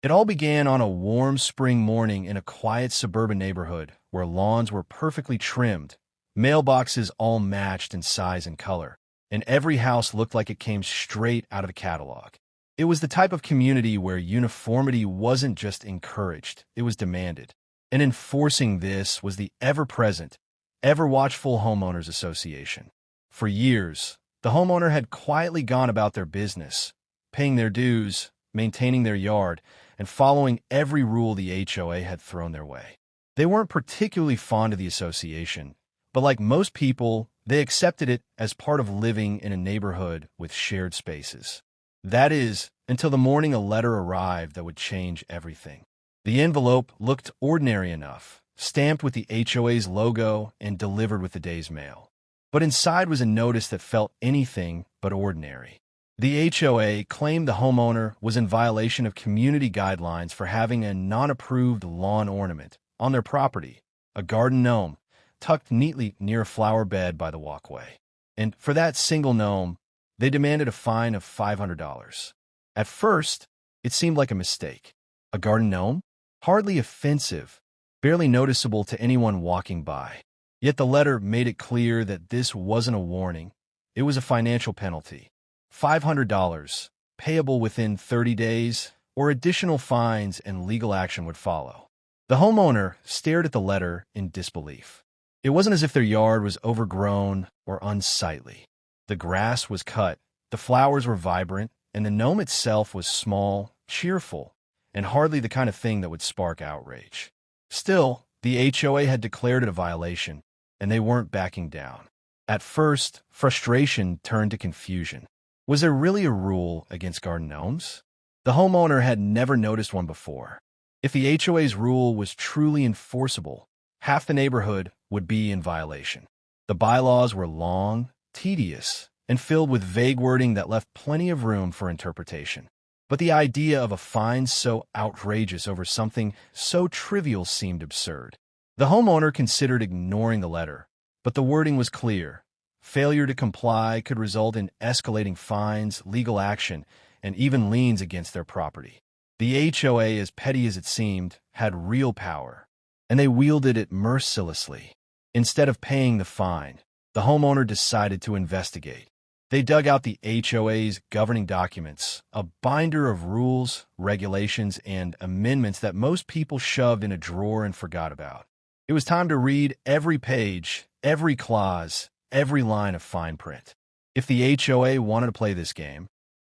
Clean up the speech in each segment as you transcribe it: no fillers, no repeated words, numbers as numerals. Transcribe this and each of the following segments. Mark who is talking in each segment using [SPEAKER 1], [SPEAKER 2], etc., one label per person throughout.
[SPEAKER 1] It all began on a warm spring morning in a quiet suburban neighborhood where lawns were perfectly trimmed, mailboxes all matched in size and color, and every house looked like it came straight out of a catalog. It was the type of community where uniformity wasn't just encouraged, it was demanded. And enforcing this was the ever-present, ever-watchful Homeowners Association. For years, the homeowner had quietly gone about their business, paying their dues, maintaining their yard, and following every rule the HOA had thrown their way. They weren't particularly fond of the association, but like most people, they accepted it as part of living in a neighborhood with shared spaces. That is, until the morning a letter arrived that would change everything. The envelope looked ordinary enough, stamped with the HOA's logo and delivered with the day's mail. But inside was a notice that felt anything but ordinary. The HOA claimed the homeowner was in violation of community guidelines for having a non-approved lawn ornament on their property, a garden gnome, tucked neatly near a flower bed by the walkway. And for that single gnome, they demanded a fine of $500. At first, it seemed like a mistake. A garden gnome? Hardly offensive, barely noticeable to anyone walking by. Yet the letter made it clear that this wasn't a warning, it was a financial penalty. $500, payable within 30 days, or additional fines and legal action would follow. The homeowner stared at the letter in disbelief. It wasn't as if their yard was overgrown or unsightly. The grass was cut, the flowers were vibrant, and the gnome itself was small, cheerful, and hardly the kind of thing that would spark outrage. Still, the HOA had declared it a violation, and they weren't backing down. At first, frustration turned to confusion. Was there really a rule against garden gnomes? The homeowner had never noticed one before. If the HOA's rule was truly enforceable, half the neighborhood would be in violation. The bylaws were long, tedious, and filled with vague wording that left plenty of room for interpretation. But the idea of a fine so outrageous over something so trivial seemed absurd. The homeowner considered ignoring the letter, but the wording was clear. Failure to comply could result in escalating fines, legal action, and even liens against their property. The HOA, as petty as it seemed, had real power, and they wielded it mercilessly. Instead of paying the fine, the homeowner decided to investigate. They dug out the HOA's governing documents, a binder of rules, regulations, and amendments that most people shoved in a drawer and forgot about. It was time to read every page, every clause, every line of fine print. If the HOA wanted to play this game,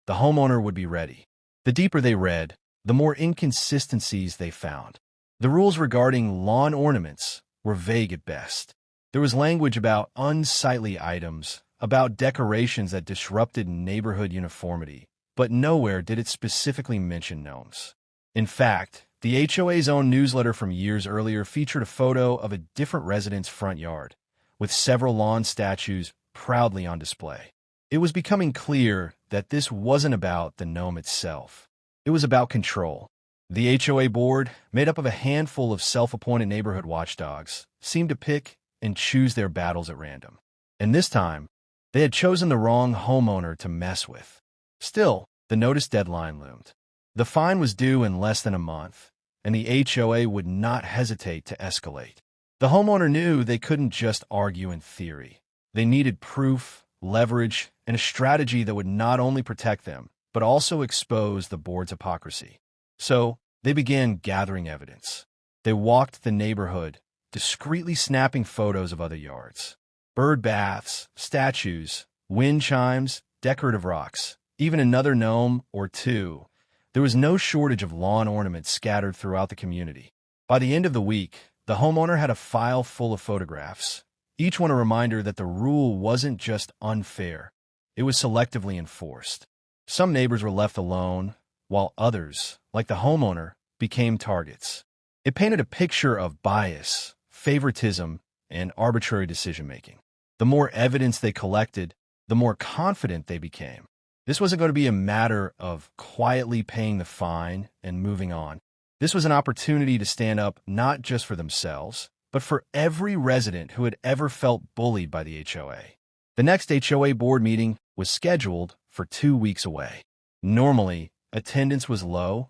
[SPEAKER 1] the homeowner would be ready. The deeper they read, the more inconsistencies they found. The rules regarding lawn ornaments were vague at best. There was language about unsightly items, about decorations that disrupted neighborhood uniformity, but nowhere did it specifically mention gnomes. In fact, the HOA's own newsletter from years earlier featured a photo of a different resident's front yard, with several lawn statues proudly on display. It was becoming clear that this wasn't about the gnome itself. It was about control. The HOA board, made up of a handful of self-appointed neighborhood watchdogs, seemed to pick and choose their battles at random. And this time, they had chosen the wrong homeowner to mess with. Still, the notice deadline loomed. The fine was due in less than a month, and the HOA would not hesitate to escalate. The homeowner knew they couldn't just argue in theory. They needed proof, leverage, and a strategy that would not only protect them, but also expose the board's hypocrisy. So, they began gathering evidence. They walked the neighborhood, discreetly snapping photos of other yards. Bird baths, statues, wind chimes, decorative rocks, even another gnome or two. There was no shortage of lawn ornaments scattered throughout the community. By the end of the week, the homeowner had a file full of photographs, each one a reminder that the rule wasn't just unfair, it was selectively enforced. Some neighbors were left alone, while others, like the homeowner, became targets. It painted a picture of bias, favoritism, and arbitrary decision-making. The more evidence they collected, the more confident they became. This wasn't going to be a matter of quietly paying the fine and moving on. This was an opportunity to stand up not just for themselves, but for every resident who had ever felt bullied by the HOA. The next HOA board meeting was scheduled for 2 weeks away. Normally, attendance was low.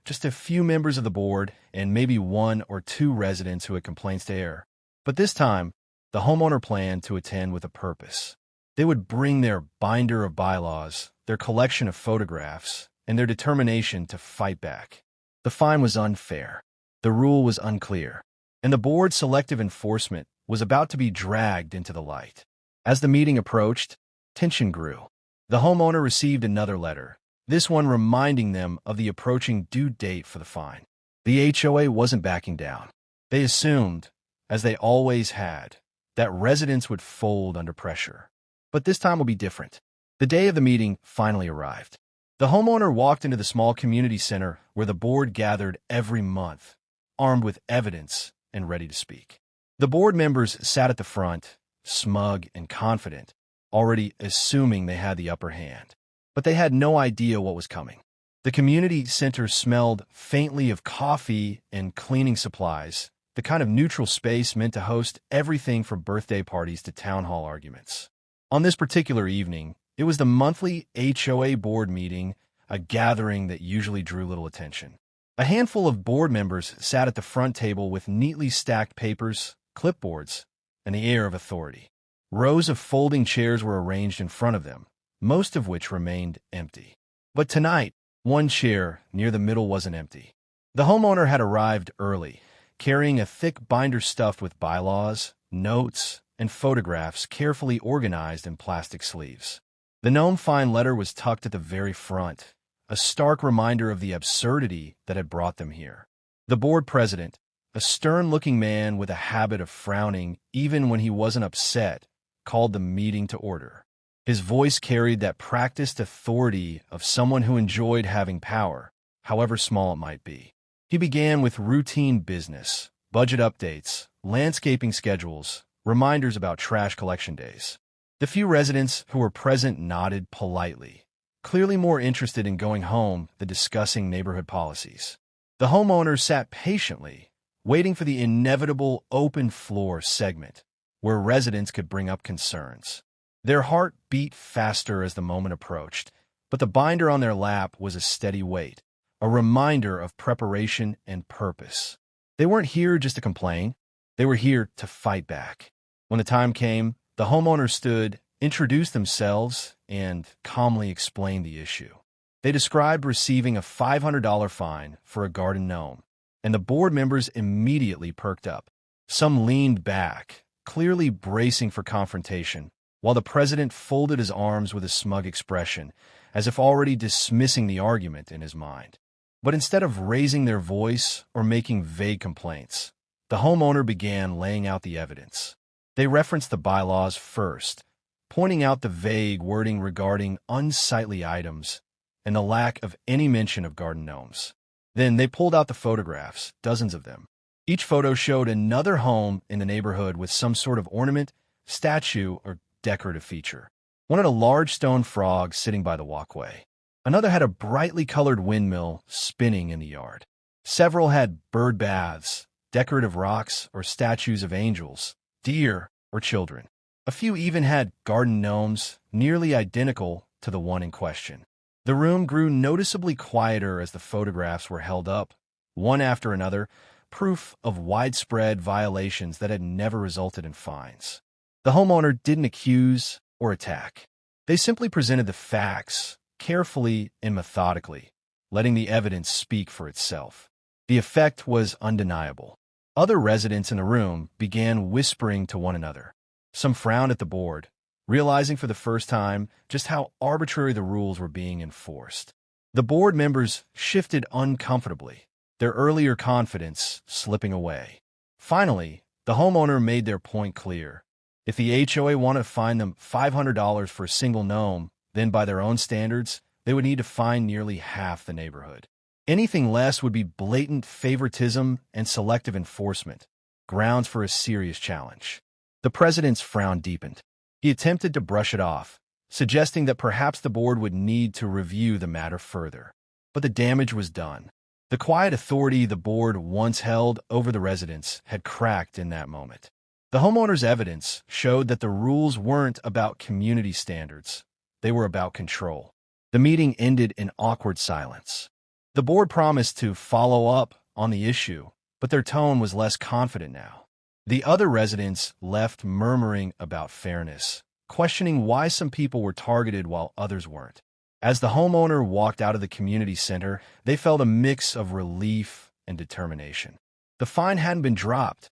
[SPEAKER 1] just a few members of the board and maybe one or two residents who had complaints to air. But this time, the homeowner planned to attend with a purpose. They would bring their binder of bylaws, their collection of photographs, and their determination to fight back. The fine was unfair. The rule was unclear, and the board's selective enforcement was about to be dragged into the light. As the meeting approached, tension grew. The homeowner received another letter, this one reminding them of the approaching due date for the fine. The HOA wasn't backing down. They assumed, as they always had, that residents would fold under pressure. But this time will be different. The day of the meeting finally arrived. The homeowner walked into the small community center where the board gathered every month, armed with evidence and ready to speak. The board members sat at the front, smug and confident, already assuming they had the upper hand. But they had no idea what was coming. The community center smelled faintly of coffee and cleaning supplies, the kind of neutral space meant to host everything from birthday parties to town hall arguments. On this particular evening, it was the monthly HOA board meeting, a gathering that usually drew little attention. A handful of board members sat at the front table with neatly stacked papers, clipboards, and the air of authority. Rows of folding chairs were arranged in front of them, most of which remained empty. But tonight, one chair near the middle wasn't empty. The homeowner had arrived early, carrying a thick binder stuffed with bylaws, notes, and photographs carefully organized in plastic sleeves. The Gnome fine letter was tucked at the very front, a stark reminder of the absurdity that had brought them here. The board president, a stern-looking man with a habit of frowning even when he wasn't upset, called the meeting to order. His voice carried that practiced authority of someone who enjoyed having power, however small it might be. He began with routine business, budget updates, landscaping schedules, reminders about trash collection days. The few residents who were present nodded politely, clearly more interested in going home than discussing neighborhood policies. The homeowners sat patiently, waiting for the inevitable open floor segment, where residents could bring up concerns. Their heart beat faster as the moment approached, but the binder on their lap was a steady weight, a reminder of preparation and purpose. They weren't here just to complain. They were here to fight back. When the time came, the homeowners stood, introduced themselves, and calmly explained the issue. They described receiving a $500 fine for a garden gnome, and the board members immediately perked up. Some leaned back, clearly bracing for confrontation, while the president folded his arms with a smug expression, as if already dismissing the argument in his mind. But instead of raising their voice or making vague complaints, the homeowner began laying out the evidence. They referenced the bylaws first, pointing out the vague wording regarding unsightly items and the lack of any mention of garden gnomes. Then they pulled out the photographs, dozens of them. Each photo showed another home in the neighborhood with some sort of ornament, statue, or decorative feature. One had a large stone frog sitting by the walkway. Another had a brightly colored windmill spinning in the yard. Several had bird baths, decorative rocks, or statues of angels, deer, or children. A few even had garden gnomes, nearly identical to the one in question. The room grew noticeably quieter as the photographs were held up, one after another, proof of widespread violations that had never resulted in fines. The homeowner didn't accuse or attack. They simply presented the facts, carefully and methodically, letting the evidence speak for itself. The effect was undeniable. Other residents in the room began whispering to one another. Some frowned at the board, realizing for the first time just how arbitrary the rules were being enforced. The board members shifted uncomfortably, their earlier confidence slipping away. Finally, the homeowner made their point clear. If the HOA wanted to fine them $500 for a single gnome, then by their own standards, they would need to fine nearly half the neighborhood. Anything less would be blatant favoritism and selective enforcement, grounds for a serious challenge. The president's frown deepened. He attempted to brush it off, suggesting that perhaps the board would need to review the matter further. But the damage was done. The quiet authority the board once held over the residents had cracked in that moment. The homeowner's evidence showed that the rules weren't about community standards. They were about control. The meeting ended in awkward silence. The board promised to follow up on the issue, but their tone was less confident now. The other residents left murmuring about fairness, questioning why some people were targeted while others weren't. As the homeowner walked out of the community center, they felt a mix of relief and determination. The fine hadn't been dropped.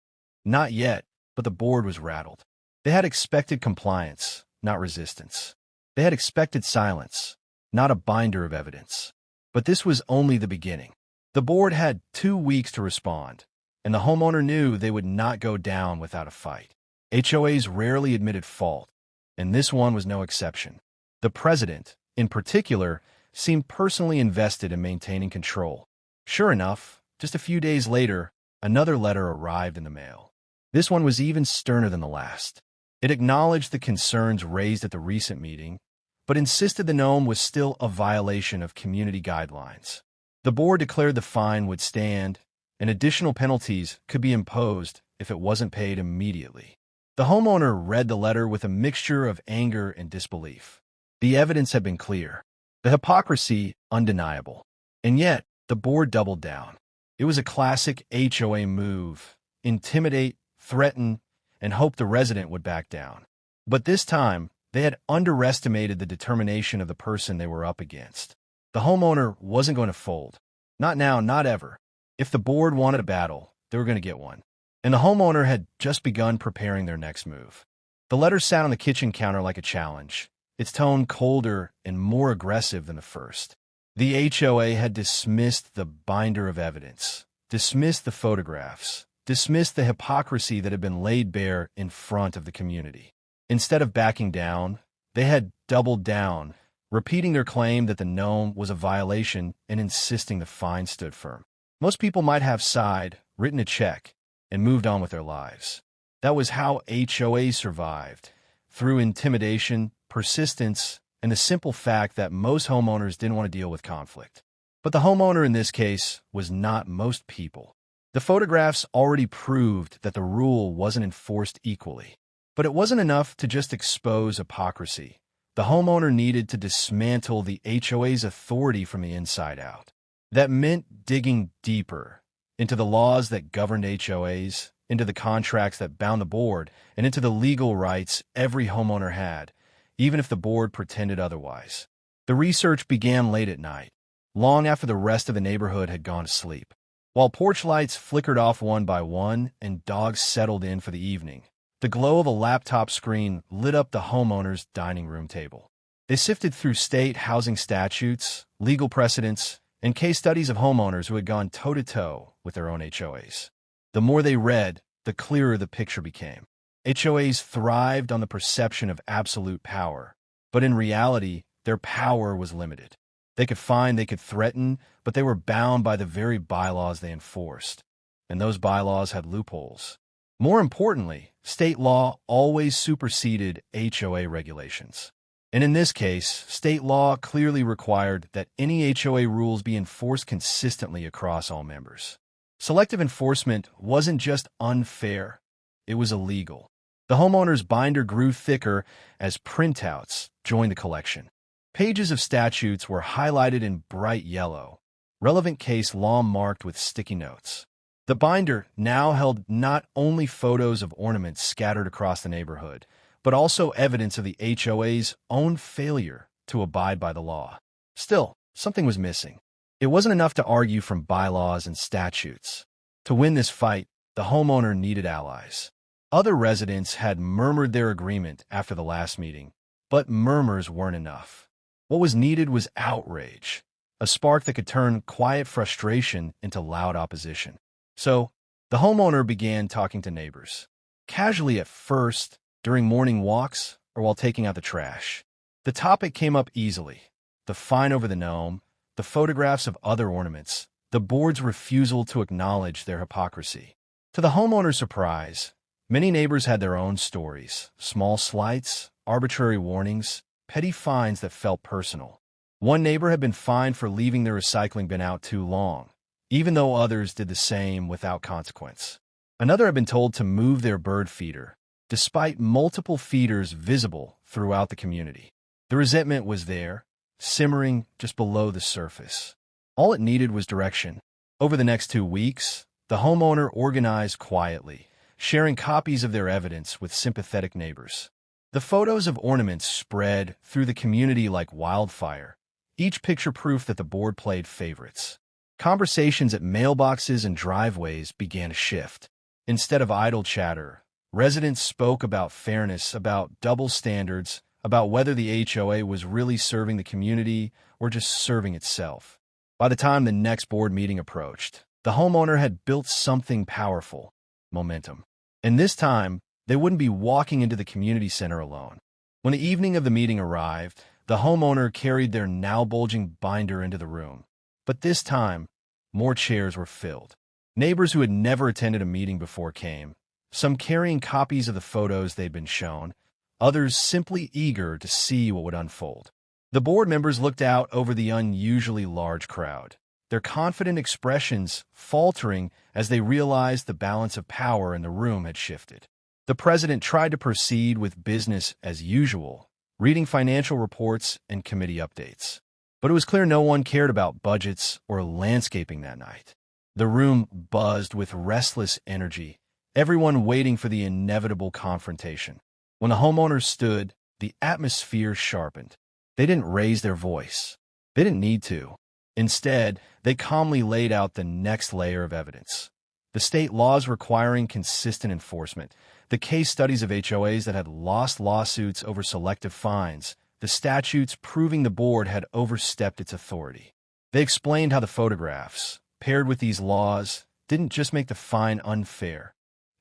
[SPEAKER 1] Not yet, but the board was rattled. They had expected compliance, not resistance. They had expected silence, not a binder of evidence. But this was only the beginning. The board had 2 weeks to respond, and the homeowner knew they would not go down without a fight. HOAs rarely admitted fault, and this one was no exception. The president, in particular, seemed personally invested in maintaining control. Sure enough, just a few days later, another letter arrived in the mail. This one was even sterner than the last. It acknowledged the concerns raised at the recent meeting, but insisted the Gnome was still a violation of community guidelines. The board declared the fine would stand, and additional penalties could be imposed if it wasn't paid immediately. The homeowner read the letter with a mixture of anger and disbelief. The evidence had been clear, the hypocrisy undeniable, and yet the board doubled down. It was a classic HOA move: intimidate, threaten, and hope the resident would back down. But this time, they had underestimated the determination of the person they were up against. The homeowner wasn't going to fold. Not now, not ever. If the board wanted a battle, they were going to get one. And the homeowner had just begun preparing their next move. The letter sat on the kitchen counter like a challenge, its tone colder and more aggressive than the first. The HOA had dismissed the binder of evidence, dismissed the photographs, dismissed the hypocrisy that had been laid bare in front of the community. Instead of backing down, they had doubled down, repeating their claim that the Gnome was a violation and insisting the fine stood firm. Most people might have sighed, written a check, and moved on with their lives. That was how HOAs survived, through intimidation, persistence, and the simple fact that most homeowners didn't want to deal with conflict. But the homeowner in this case was not most people. The photographs already proved that the rule wasn't enforced equally. But it wasn't enough to just expose hypocrisy. The homeowner needed to dismantle the HOA's authority from the inside out. That meant digging deeper into the laws that governed HOAs, into the contracts that bound the board, and into the legal rights every homeowner had, even if the board pretended otherwise. The research began late at night, long after the rest of the neighborhood had gone to sleep. While porch lights flickered off one by one and dogs settled in for the evening, the glow of a laptop screen lit up the homeowner's dining room table. They sifted through state housing statutes, legal precedents, and case studies of homeowners who had gone toe-to-toe with their own HOAs. The more they read, the clearer the picture became. HOAs thrived on the perception of absolute power, but in reality, their power was limited. They could fine, they could threaten, but they were bound by the very bylaws they enforced. And those bylaws had loopholes. More importantly, state law always superseded HOA regulations. And in this case, state law clearly required that any HOA rules be enforced consistently across all members. Selective enforcement wasn't just unfair, it was illegal. The homeowner's binder grew thicker as printouts joined the collection. Pages of statutes were highlighted in bright yellow, relevant case law marked with sticky notes. The binder now held not only photos of ornaments scattered across the neighborhood, but also evidence of the HOA's own failure to abide by the law. Still, something was missing. It wasn't enough to argue from bylaws and statutes. To win this fight, the homeowner needed allies. Other residents had murmured their agreement after the last meeting, but murmurs weren't enough. What was needed was outrage, a spark that could turn quiet frustration into loud opposition. So, the homeowner began talking to neighbors. Casually at first, during morning walks, or while taking out the trash. The topic came up easily. The fine over the Gnome, the photographs of other ornaments, the board's refusal to acknowledge their hypocrisy. To the homeowner's surprise, many neighbors had their own stories, small slights, arbitrary warnings, petty fines that felt personal. One neighbor had been fined for leaving their recycling bin out too long, even though others did the same without consequence. Another had been told to move their bird feeder, despite multiple feeders visible throughout the community. The resentment was there, simmering just below the surface. All it needed was direction. Over the next 2 weeks, the homeowner organized quietly, sharing copies of their evidence with sympathetic neighbors. The photos of ornaments spread through the community like wildfire, each picture proof that the board played favorites. Conversations at mailboxes and driveways began to shift. Instead of idle chatter, residents spoke about fairness, about double standards, about whether the HOA was really serving the community or just serving itself. By the time the next board meeting approached, the homeowner had built something powerful: momentum. And this time, they wouldn't be walking into the community center alone. When the evening of the meeting arrived, the homeowner carried their now bulging binder into the room. But this time, more chairs were filled. Neighbors who had never attended a meeting before came, some carrying copies of the photos they'd been shown, others simply eager to see what would unfold. The board members looked out over the unusually large crowd, their confident expressions faltering as they realized the balance of power in the room had shifted. The president tried to proceed with business as usual, reading financial reports and committee updates. But it was clear no one cared about budgets or landscaping that night. The room buzzed with restless energy, everyone waiting for the inevitable confrontation. When the homeowners stood, the atmosphere sharpened. They didn't raise their voice. They didn't need to. Instead, they calmly laid out the next layer of evidence. The state laws requiring consistent enforcement, the case studies of HOAs that had lost lawsuits over selective fines, the statutes proving the board had overstepped its authority. They explained how the photographs, paired with these laws, didn't just make the fine unfair,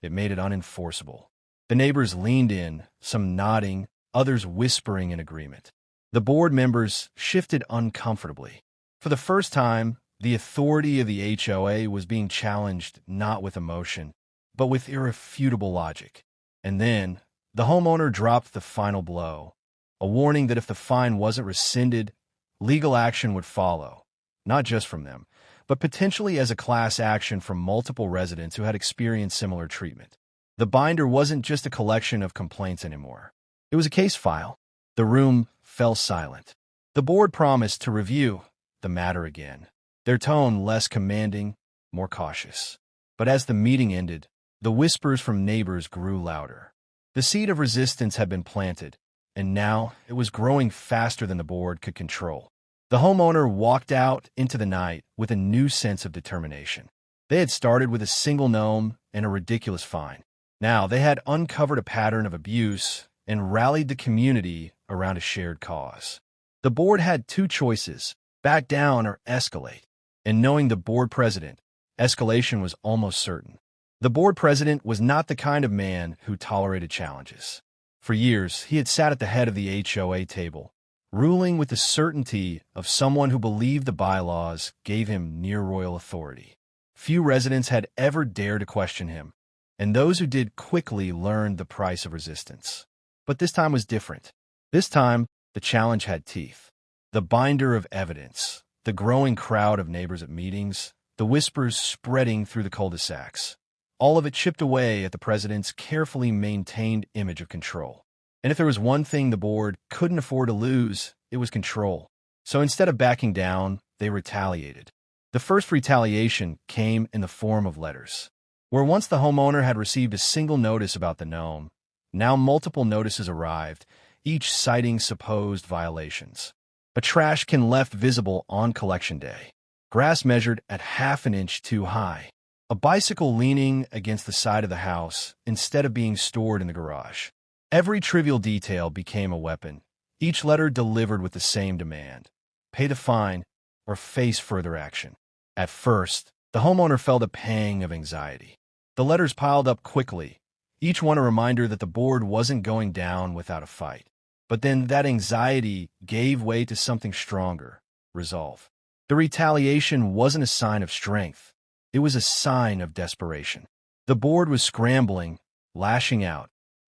[SPEAKER 1] it made it unenforceable. The neighbors leaned in, some nodding, others whispering in agreement. The board members shifted uncomfortably. For the first time, the authority of the HOA was being challenged not with emotion, but with irrefutable logic. And then, the homeowner dropped the final blow, a warning that if the fine wasn't rescinded, legal action would follow, not just from them, but potentially as a class action from multiple residents who had experienced similar treatment. The binder wasn't just a collection of complaints anymore. It was a case file. The room fell silent. The board promised to review the matter again, their tone less commanding, more cautious. But as the meeting ended, the whispers from neighbors grew louder. The seed of resistance had been planted, and now it was growing faster than the board could control. The homeowner walked out into the night with a new sense of determination. They had started with a single gnome and a ridiculous fine. Now they had uncovered a pattern of abuse and rallied the community around a shared cause. The board had two choices: back down or escalate. And knowing the board president, escalation was almost certain. The board president was not the kind of man who tolerated challenges. For years, he had sat at the head of the HOA table, ruling with the certainty of someone who believed the bylaws gave him near-royal authority. Few residents had ever dared to question him, and those who did quickly learned the price of resistance. But this time was different. This time, the challenge had teeth. The binder of evidence, the growing crowd of neighbors at meetings, the whispers spreading through the cul-de-sacs. All of it chipped away at the president's carefully maintained image of control. And if there was one thing the board couldn't afford to lose, it was control. So instead of backing down, they retaliated. The first retaliation came in the form of letters. Where once the homeowner had received a single notice about the gnome, now multiple notices arrived, each citing supposed violations. A trash can left visible on collection day. Grass measured at half an inch too high. A bicycle leaning against the side of the house instead of being stored in the garage. Every trivial detail became a weapon, each letter delivered with the same demand: pay the fine or face further action. At first, the homeowner felt a pang of anxiety. The letters piled up quickly, each one a reminder that the board wasn't going down without a fight. But then that anxiety gave way to something stronger: resolve. The retaliation wasn't a sign of strength. It was a sign of desperation. The board was scrambling, lashing out,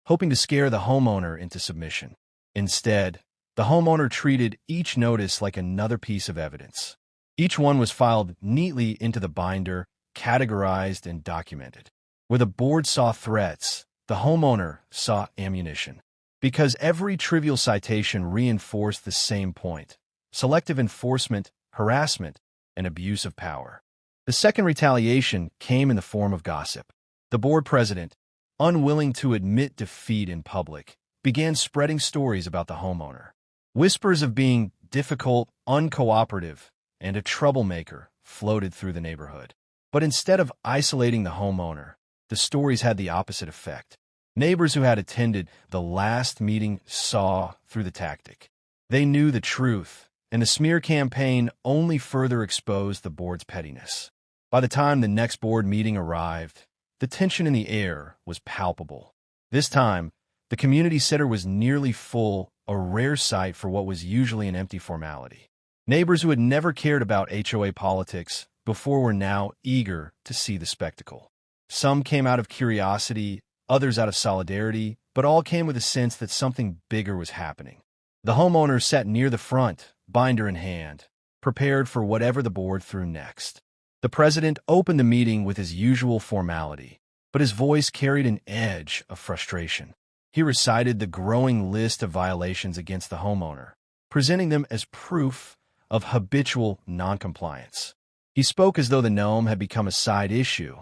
[SPEAKER 1] hoping to scare the homeowner into submission. Instead, the homeowner treated each notice like another piece of evidence. Each one was filed neatly into the binder, categorized and documented. Where the board saw threats, the homeowner saw ammunition. Because every trivial citation reinforced the same point: selective enforcement, harassment, and abuse of power. The second retaliation came in the form of gossip. The board president, unwilling to admit defeat in public, began spreading stories about the homeowner. Whispers of being difficult, uncooperative, and a troublemaker floated through the neighborhood. But instead of isolating the homeowner, the stories had the opposite effect. Neighbors who had attended the last meeting saw through the tactic. They knew the truth, and the smear campaign only further exposed the board's pettiness. By the time the next board meeting arrived, the tension in the air was palpable. This time, the community center was nearly full, a rare sight for what was usually an empty formality. Neighbors who had never cared about HOA politics before were now eager to see the spectacle. Some came out of curiosity, others out of solidarity, but all came with a sense that something bigger was happening. The homeowner sat near the front, binder in hand, prepared for whatever the board threw next. The president opened the meeting with his usual formality, but his voice carried an edge of frustration. He recited the growing list of violations against the homeowner, presenting them as proof of habitual noncompliance. He spoke as though the Gnome had become a side issue,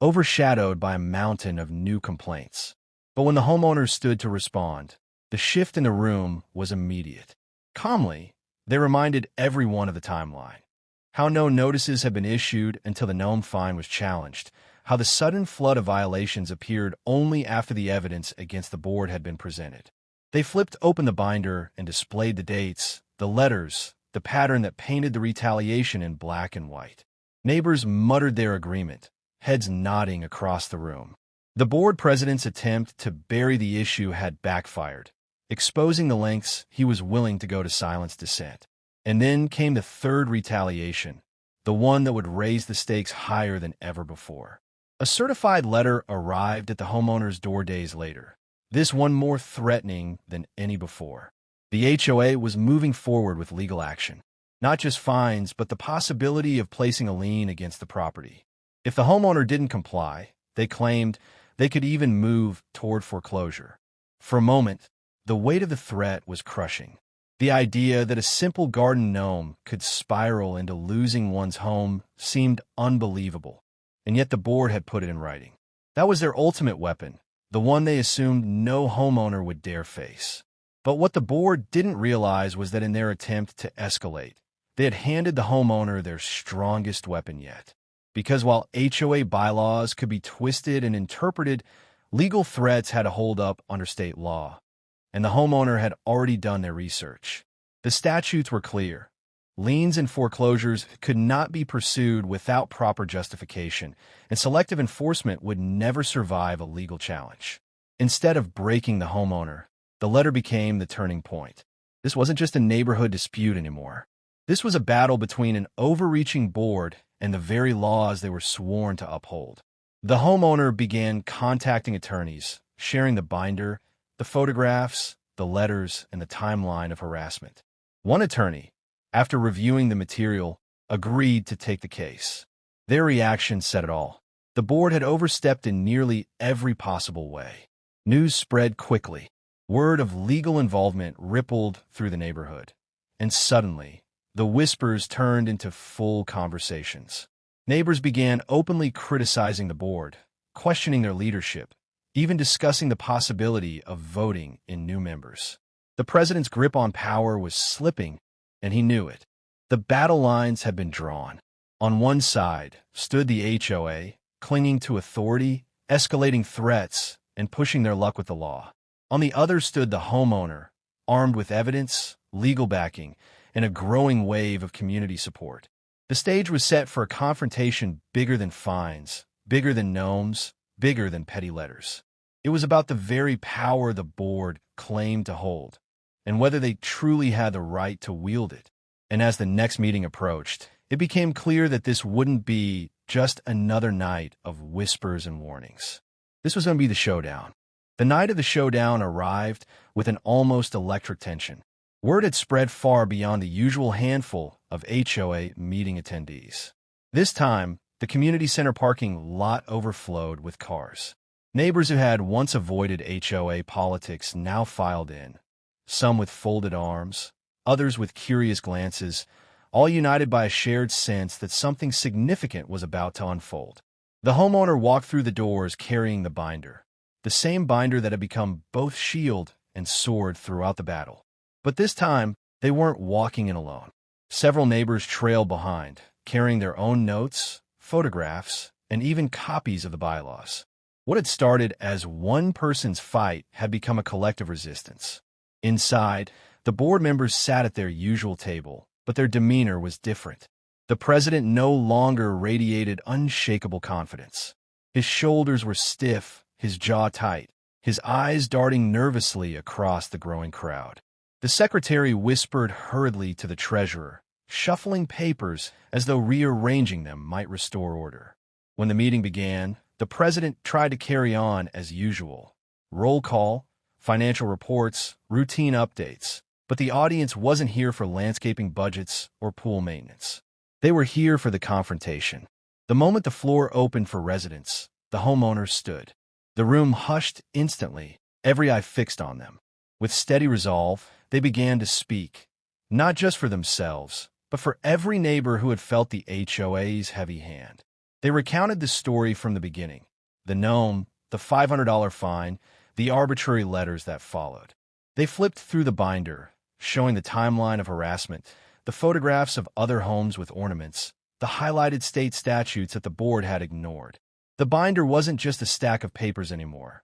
[SPEAKER 1] overshadowed by a mountain of new complaints. But when the homeowners stood to respond, the shift in the room was immediate. Calmly, they reminded everyone of the timeline. How no notices had been issued until the Gnome fine was challenged. How the sudden flood of violations appeared only after the evidence against the board had been presented. They flipped open the binder and displayed the dates, the letters, the pattern that painted the retaliation in black and white. Neighbors muttered their agreement, heads nodding across the room. The board president's attempt to bury the issue had backfired, exposing the lengths he was willing to go to silence dissent. And then came the third retaliation, the one that would raise the stakes higher than ever before. A certified letter arrived at the homeowner's door days later, this one more threatening than any before. The HOA was moving forward with legal action, not just fines, but the possibility of placing a lien against the property. If the homeowner didn't comply, they claimed they could even move toward foreclosure. For a moment, the weight of the threat was crushing. The idea that a simple garden gnome could spiral into losing one's home seemed unbelievable, and yet the board had put it in writing. That was their ultimate weapon, the one they assumed no homeowner would dare face. But what the board didn't realize was that in their attempt to escalate, they had handed the homeowner their strongest weapon yet. Because while HOA bylaws could be twisted and interpreted, legal threats had to hold up under state law, and the homeowner had already done their research. The statutes were clear. Liens and foreclosures could not be pursued without proper justification, and selective enforcement would never survive a legal challenge. Instead of breaking the homeowner, the letter became the turning point. This wasn't just a neighborhood dispute anymore. This was a battle between an overreaching board and the very laws they were sworn to uphold. The homeowner began contacting attorneys, sharing the binder, the photographs, the letters, and the timeline of harassment. One attorney, after reviewing the material, agreed to take the case. Their reaction said it all. The board had overstepped in nearly every possible way. News spread quickly. Word of legal involvement rippled through the neighborhood. And suddenly, the whispers turned into full conversations. Neighbors began openly criticizing the board, questioning their leadership, even discussing the possibility of voting in new members. The president's grip on power was slipping, and he knew it. The battle lines had been drawn. On one side stood the HOA, clinging to authority, escalating threats, and pushing their luck with the law. On the other stood the homeowner, armed with evidence, legal backing, and a growing wave of community support. The stage was set for a confrontation bigger than fines, bigger than gnomes, bigger than petty letters. It was about the very power the board claimed to hold, and whether they truly had the right to wield it. And as the next meeting approached, it became clear that this wouldn't be just another night of whispers and warnings. This was going to be the showdown. The night of the showdown arrived with an almost electric tension. Word had spread far beyond the usual handful of HOA meeting attendees. This time, the community center parking lot overflowed with cars. Neighbors who had once avoided HOA politics now filed in, some with folded arms, others with curious glances, all united by a shared sense that something significant was about to unfold. The homeowner walked through the doors carrying the binder, the same binder that had become both shield and sword throughout the battle. But this time, they weren't walking in alone. Several neighbors trailed behind, carrying their own notes, photographs, and even copies of the bylaws. What had started as one person's fight had become a collective resistance. Inside, the board members sat at their usual table, but their demeanor was different. The president no longer radiated unshakable confidence. His shoulders were stiff, his jaw tight, his eyes darting nervously across the growing crowd. The secretary whispered hurriedly to the treasurer, shuffling papers as though rearranging them might restore order. When the meeting began, the president tried to carry on as usual. Roll call, financial reports, routine updates. But the audience wasn't here for landscaping budgets or pool maintenance. They were here for the confrontation. The moment the floor opened for residents, the homeowners stood. The room hushed instantly, every eye fixed on them. With steady resolve, they began to speak, not just for themselves, but for every neighbor who had felt the HOA's heavy hand. They recounted the story from the beginning, the Gnome, the $500 fine, the arbitrary letters that followed. They flipped through the binder, showing the timeline of harassment, the photographs of other homes with ornaments, the highlighted state statutes that the board had ignored. The binder wasn't just a stack of papers anymore.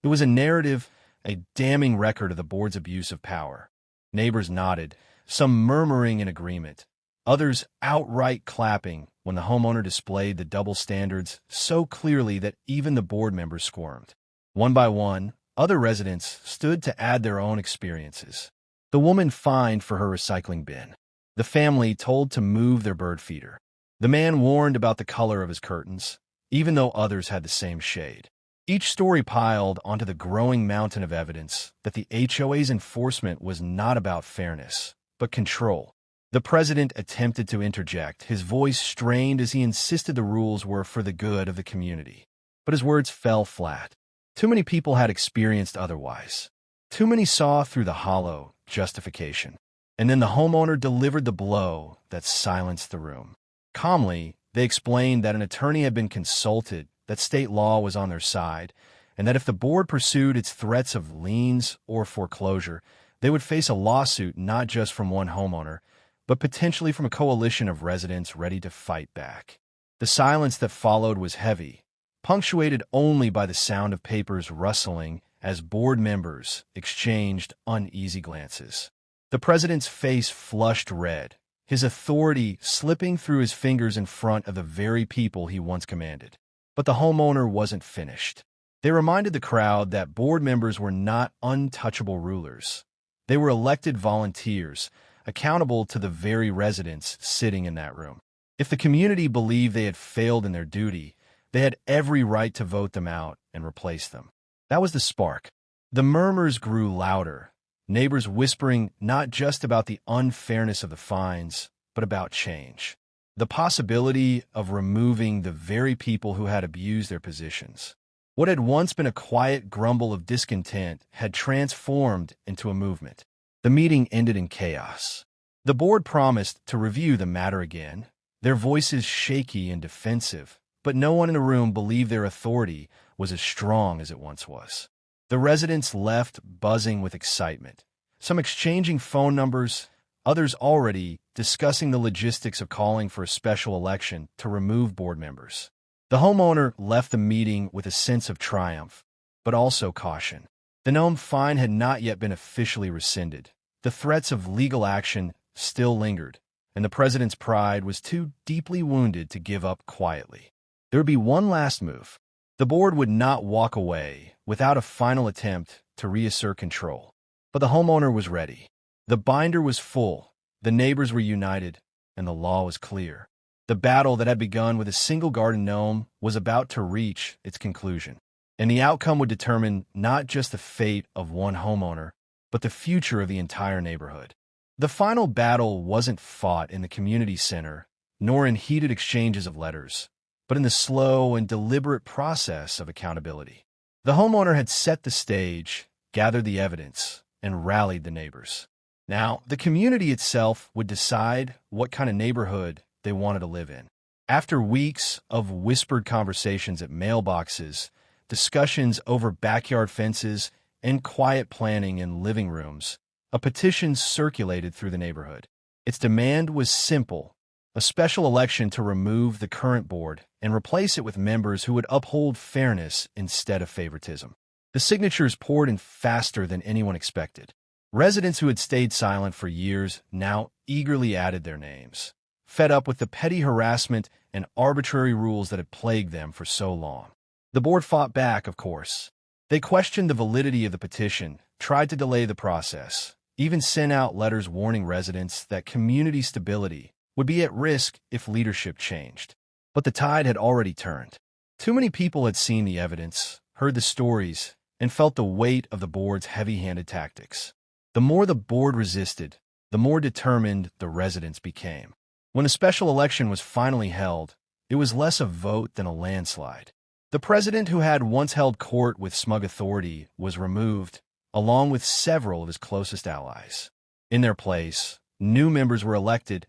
[SPEAKER 1] It was a narrative, a damning record of the board's abuse of power. Neighbors nodded, some murmuring in agreement, others outright clapping when the homeowner displayed the double standards so clearly that even the board members squirmed. One by one, other residents stood to add their own experiences. The woman fined for her recycling bin. The family told to move their bird feeder. The man warned about the color of his curtains, even though others had the same shade. Each story piled onto the growing mountain of evidence that the HOA's enforcement was not about fairness, but control. The president attempted to interject, his voice strained as he insisted the rules were for the good of the community. But his words fell flat. Too many people had experienced otherwise. Too many saw through the hollow justification. And then the homeowner delivered the blow that silenced the room. Calmly, they explained that an attorney had been consulted, that state law was on their side, and that if the board pursued its threats of liens or foreclosure, they would face a lawsuit not just from one homeowner, but potentially from a coalition of residents ready to fight back. The silence that followed was heavy, punctuated only by the sound of papers rustling as board members exchanged uneasy glances. The president's face flushed red, his authority slipping through his fingers in front of the very people he once commanded. But the homeowner wasn't finished. They reminded the crowd that board members were not untouchable rulers. They were elected volunteers, accountable to the very residents sitting in that room. If the community believed they had failed in their duty, they had every right to vote them out and replace them. That was the spark. The murmurs grew louder, neighbors whispering not just about the unfairness of the fines, but about change. The possibility of removing the very people who had abused their positions. What had once been a quiet grumble of discontent had transformed into a movement. The meeting ended in chaos. The board promised to review the matter again, their voices shaky and defensive, but no one in the room believed their authority was as strong as it once was. The residents left buzzing with excitement, some exchanging phone numbers, others already discussing the logistics of calling for a special election to remove board members. The homeowner left the meeting with a sense of triumph, but also caution. The Gnome fine had not yet been officially rescinded. The threats of legal action still lingered, and the president's pride was too deeply wounded to give up quietly. There would be one last move. The board would not walk away without a final attempt to reassert control. But the homeowner was ready. The binder was full, the neighbors were united, and the law was clear. The battle that had begun with a single garden gnome was about to reach its conclusion, and the outcome would determine not just the fate of one homeowner, but the future of the entire neighborhood. The final battle wasn't fought in the community center, nor in heated exchanges of letters, but in the slow and deliberate process of accountability. The homeowner had set the stage, gathered the evidence, and rallied the neighbors. Now, the community itself would decide what kind of neighborhood they wanted to live in. After weeks of whispered conversations at mailboxes, discussions over backyard fences, and quiet planning in living rooms, a petition circulated through the neighborhood. Its demand was simple: a special election to remove the current board and replace it with members who would uphold fairness instead of favoritism. The signatures poured in faster than anyone expected. Residents who had stayed silent for years now eagerly added their names, fed up with the petty harassment and arbitrary rules that had plagued them for so long. The board fought back, of course. They questioned the validity of the petition, tried to delay the process, even sent out letters warning residents that community stability would be at risk if leadership changed. But the tide had already turned. Too many people had seen the evidence, heard the stories, and felt the weight of the board's heavy-handed tactics. The more the board resisted, the more determined the residents became. When a special election was finally held, it was less a vote than a landslide. The president who had once held court with smug authority was removed, along with several of his closest allies. In their place, new members were elected,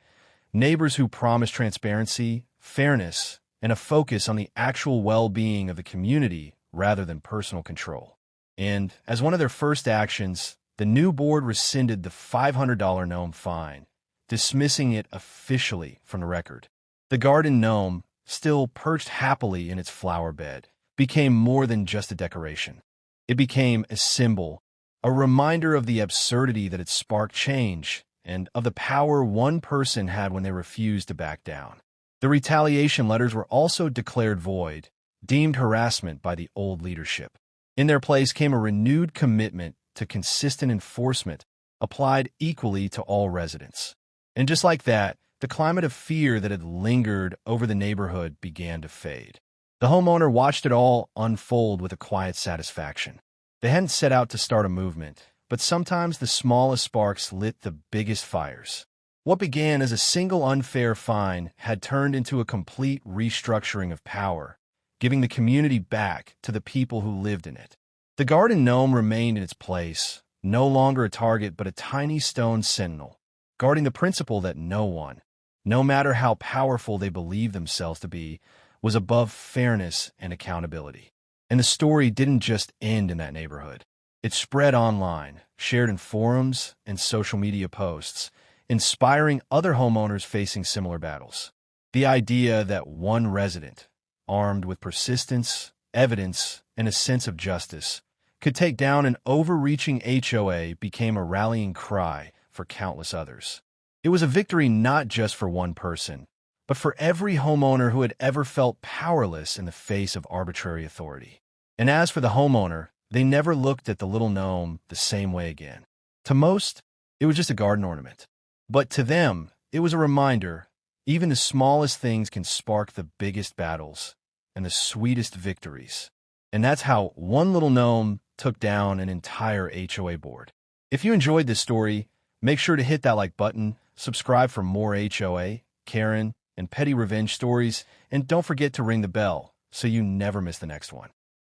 [SPEAKER 1] neighbors who promised transparency, fairness, and a focus on the actual well-being of the community rather than personal control. And, as one of their first actions, the new board rescinded the $500 Gnome fine, dismissing it officially from the record. The garden gnome, still perched happily in its flower bed, became more than just a decoration. It became a symbol, a reminder of the absurdity that had sparked change and of the power one person had when they refused to back down. The retaliation letters were also declared void, deemed harassment by the old leadership. In their place came a renewed commitment to consistent enforcement applied equally to all residents. And just like that, the climate of fear that had lingered over the neighborhood began to fade. The homeowner watched it all unfold with a quiet satisfaction. They hadn't set out to start a movement, but sometimes the smallest sparks lit the biggest fires. What began as a single unfair fine had turned into a complete restructuring of power, giving the community back to the people who lived in it. The garden gnome remained in its place, no longer a target but a tiny stone sentinel, guarding the principle that no one, no matter how powerful they believed themselves to be, was above fairness and accountability. And the story didn't just end in that neighborhood. It spread online, shared in forums and social media posts, inspiring other homeowners facing similar battles. The idea that one resident, armed with persistence, evidence, and a sense of justice, could take down an overreaching HOA became a rallying cry for countless others. It was a victory not just for one person, but for every homeowner who had ever felt powerless in the face of arbitrary authority. And as for the homeowner, they never looked at the little gnome the same way again. To most, it was just a garden ornament. But to them, it was a reminder, even the smallest things can spark the biggest battles and the sweetest victories. And that's how one little gnome took down an entire HOA board. If you enjoyed this story, make sure to hit that like button, subscribe for more HOA, Karen, and petty revenge stories, and don't forget to ring the bell so you never miss the next one.